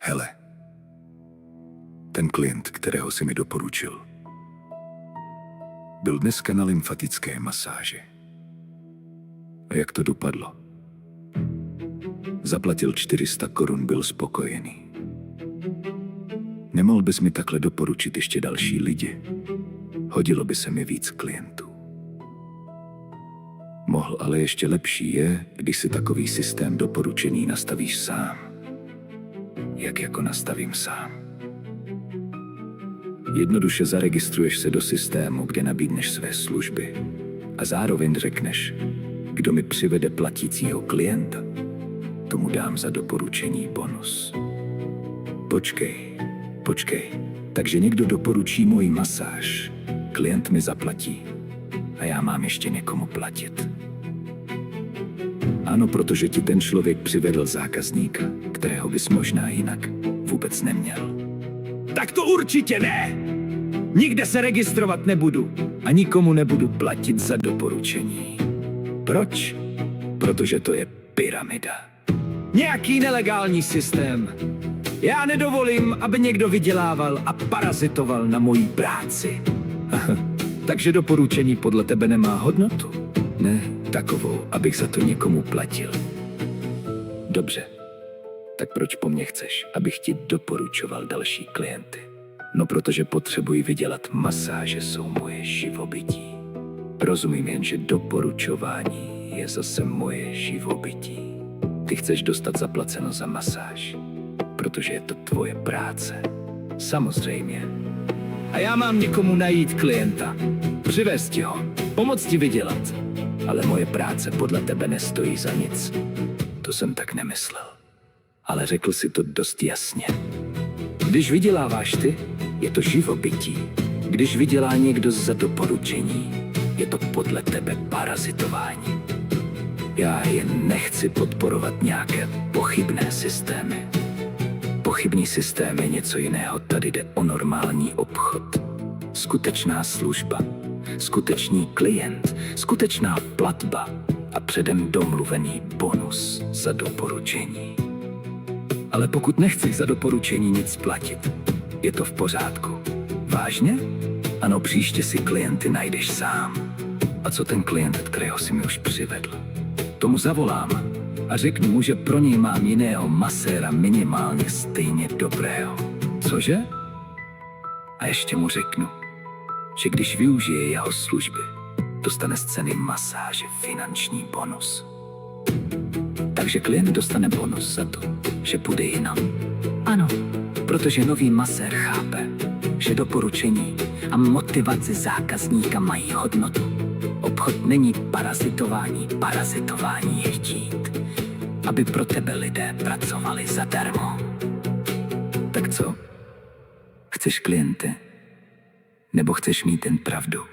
Hele, ten klient, kterého si mi doporučil, byl dneska na lymfatické masáži. A jak to dopadlo? Zaplatil 400 korun, byl spokojený. Nemohl bys mi takhle doporučit ještě další lidi? Hodilo by se mi víc klientů. Mohl, ale ještě lepší je, když si takový systém doporučení nastavíš sám. Jak jako nastavím sám? Jednoduše zaregistruješ se do systému, kde nabídneš své služby a zároveň řekneš, kdo mi přivede platícího klienta, tomu dám za doporučení bonus. Počkej, takže někdo doporučí moji masáž, klient mi zaplatí a já mám ještě někomu platit. Ano, protože ti ten člověk přivedl zákazníka, kterého bys možná jinak vůbec neměl. Tak to určitě ne! Nikde se registrovat nebudu a nikomu nebudu platit za doporučení. Proč? Protože to je pyramida. Nějaký nelegální systém. Já nedovolím, aby někdo vydělával a parazitoval na mojí práci. Takže doporučení podle tebe nemá hodnotu? Ne takovou, abych za to někomu platil. Dobře, tak proč po mně chceš, abych ti doporučoval další klienty? No protože potřebuji vydělat, masáže jsou moje živobytí. Rozumím, jen, že doporučování je zase moje živobytí. Ty chceš dostat zaplaceno za masáž, protože je to tvoje práce. Samozřejmě. A já mám někomu najít klienta, přivést ho, pomoct ti vydělat. Ale moje práce podle tebe nestojí za nic. To jsem tak nemyslel. Ale řekl si to dost jasně. Když vyděláváš ty, je to živobytí. Když vydělá někdo za doporučení, je to podle tebe parazitování. Já jen nechci podporovat nějaké pochybné systémy. Pochybný systém je něco jiného, tady jde o normální obchod. Skutečná služba, skutečný klient, skutečná platba a předem domluvený bonus za doporučení. Ale pokud nechci za doporučení nic platit, je to v pořádku. Vážně? Ano, příště si klienty najdeš sám. A co ten klient, kterého si mi už přivedl? Tomu zavolám a řeknu mu, že pro něj mám jiného maséra minimálně stejně dobrého. Cože? A ještě mu řeknu, že když využije jeho služby, dostane z ceny masáže finanční bonus. Takže klient dostane bonus za to, že půjde jinam. Ano, protože nový masér chápe, že doporučení a motivace zákazníka mají hodnotu. Obchod není parazitování, parazitování je chtít, aby pro tebe lidé pracovali zadarmo. Tak co? Chceš klienty? Nebo chceš mít jen pravdu?